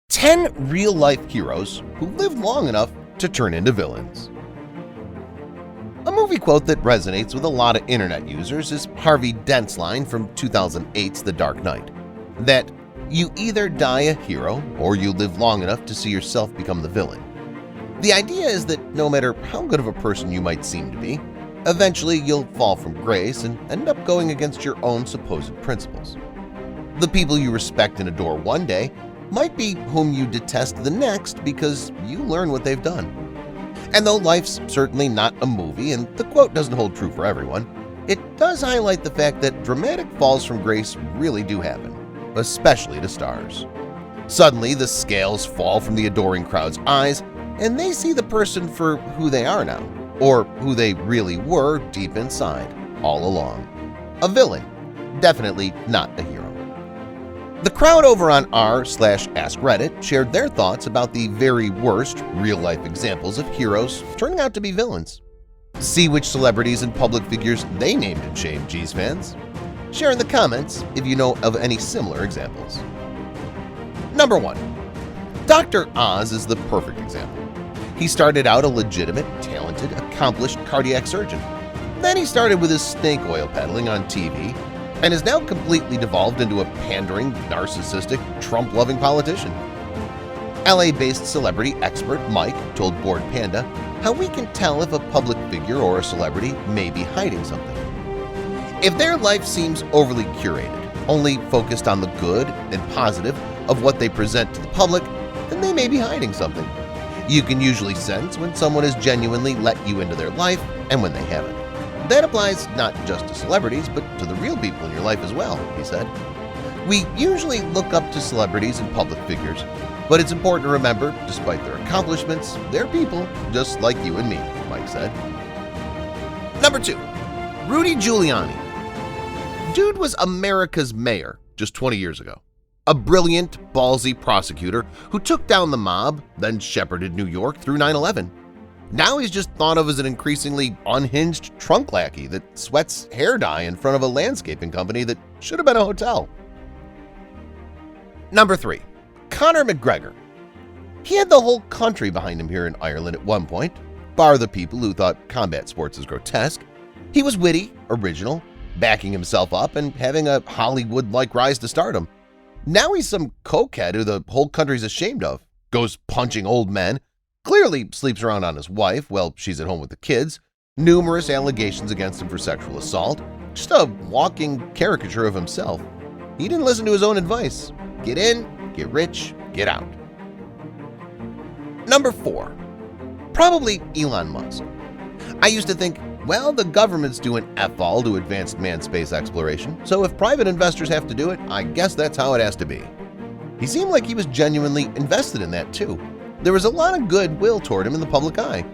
Ten real-life heroes who lived long enough to turn into villains. A movie quote that resonates with a lot of internet users is Harvey Dent's line from 2008's The Dark Knight, that you either die a hero or you live long enough to see yourself become the villain. The idea is that no matter how good of a person you might seem to be, eventually you'll fall from grace and end up going against your own supposed principles. The people you respect and adore one day might be whom you detest the next because you learn what they've done. And though life's certainly not a movie and the quote doesn't hold true for everyone, it does highlight the fact that dramatic falls from grace really do happen, especially to stars. Suddenly, the scales fall from the adoring crowd's eyes and they see the person for who they are now, or who they really were deep inside, all along. A villain, definitely not a hero. The crowd over on r/AskReddit shared their thoughts about the very worst real-life examples of heroes turning out to be villains. See which celebrities and public figures they named and shamed Jeez fans. Share in the comments if you know of any similar examples. Number 1. Dr. Oz is the perfect example. He started out a legitimate, talented, accomplished cardiac surgeon. Then he started with his snake oil peddling on TV and is now completely devolved into a pandering, narcissistic, Trump-loving politician. LA-based celebrity expert Mike told Bored Panda how we can tell if a public figure or a celebrity may be hiding something. If their life seems overly curated, only focused on the good and positive of what they present to the public, then they may be hiding something. You can usually sense when someone has genuinely let you into their life and when they haven't. That applies not just to celebrities, but to the real people in your life as well, he said. We usually look up to celebrities and public figures, but it's important to remember, despite their accomplishments, they're people just like you and me, Mike said. Number 2. Rudy Giuliani. Dude was America's mayor just 20 years ago. A brilliant, ballsy prosecutor who took down the mob, then shepherded New York through 9/11. Now he's just thought of as an increasingly unhinged trunk lackey that sweats hair dye in front of a landscaping company that should have been a hotel. Number 3. Conor McGregor. He had the whole country behind him here in Ireland at one point, bar the people who thought combat sports is grotesque. He was witty, original, backing himself up and having a Hollywood-like rise to stardom. Now he's some cokehead who the whole country's ashamed of, goes punching old men, clearly sleeps around on his wife while she's at home with the kids, numerous allegations against him for sexual assault, just a walking caricature of himself. He didn't listen to his own advice. Get in, get rich, get out. Number 4. Probably Elon Musk. I used to think, well, the government's doing F-all to advanced manned space exploration, so if private investors have to do it, I guess that's how it has to be. He seemed like he was genuinely invested in that too. There was a lot of goodwill toward him in the public eye.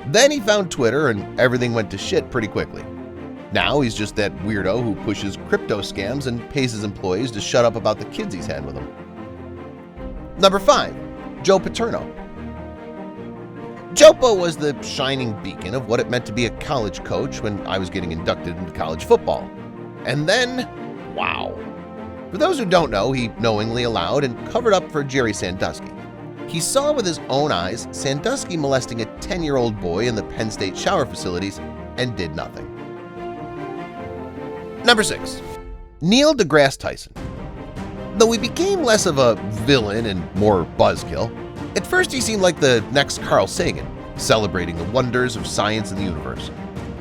Then he found Twitter and everything went to shit pretty quickly. Now he's just that weirdo who pushes crypto scams and pays his employees to shut up about the kids he's had with him. Number 5. Joe Paterno. Jopo was the shining beacon of what it meant to be a college coach when I was getting inducted into college football. And then, wow. For those who don't know, he knowingly allowed and covered up for Jerry Sandusky. He saw with his own eyes Sandusky molesting a 10-year-old boy in the Penn State shower facilities and did nothing. Number 6. Neil deGrasse Tyson. Though he became less of a villain and more buzzkill, at first he seemed like the next Carl Sagan, celebrating the wonders of science and the universe.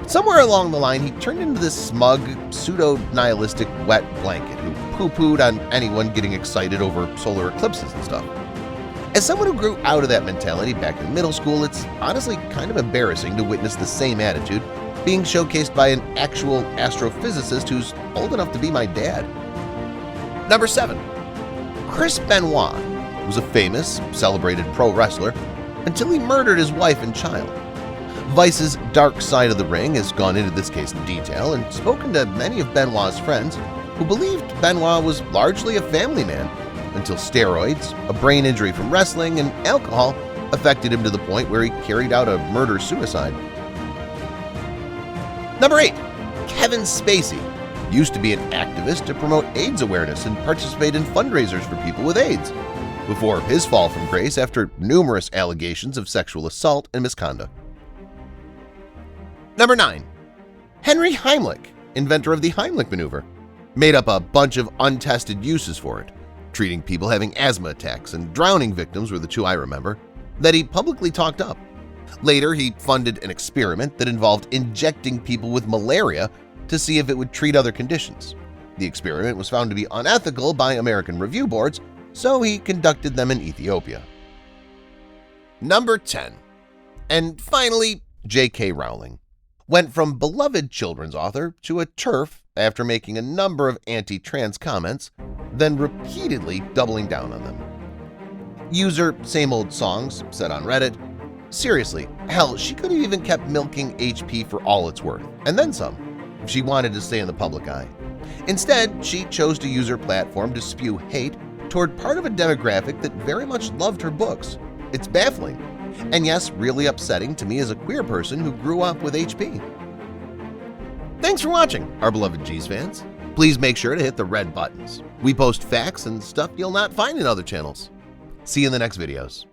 Somewhere along the line, he turned into this smug, pseudo-nihilistic wet blanket who poo-pooed on anyone getting excited over solar eclipses and stuff. As someone who grew out of that mentality back in middle school, it's honestly kind of embarrassing to witness the same attitude being showcased by an actual astrophysicist who's old enough to be my dad. Number 7. Chris Benoit was a famous, celebrated pro wrestler until he murdered his wife and child. Vice's Dark Side of the Ring has gone into this case in detail and spoken to many of Benoit's friends who believed Benoit was largely a family man until steroids, a brain injury from wrestling, and alcohol affected him to the point where he carried out a murder-suicide. Number 8. Kevin Spacey used to be an activist to promote AIDS awareness and participate in fundraisers for people with AIDS, before his fall from grace after numerous allegations of sexual assault and misconduct. Number 9. Henry Heimlich, inventor of the Heimlich maneuver, made up a bunch of untested uses for it. Treating people having asthma attacks and drowning victims were the two I remember, that he publicly talked up. Later, he funded an experiment that involved injecting people with malaria to see if it would treat other conditions. The experiment was found to be unethical by American review boards, so he conducted them in Ethiopia. Number 10. And finally, J.K. Rowling went from beloved children's author to a TERF after making a number of anti-trans comments, then repeatedly doubling down on them. User Same Old Songs said on Reddit, "Seriously, hell, she could have even kept milking HP for all it's worth, and then some, if she wanted to stay in the public eye. Instead, she chose to use her platform to spew hate toward part of a demographic that very much loved her books. It's baffling, and yes, really upsetting to me as a queer person who grew up with HP." Thanks for watching, our beloved Jeez fans. Please make sure to hit the red buttons. We post facts and stuff you'll not find in other channels. See you in the next videos.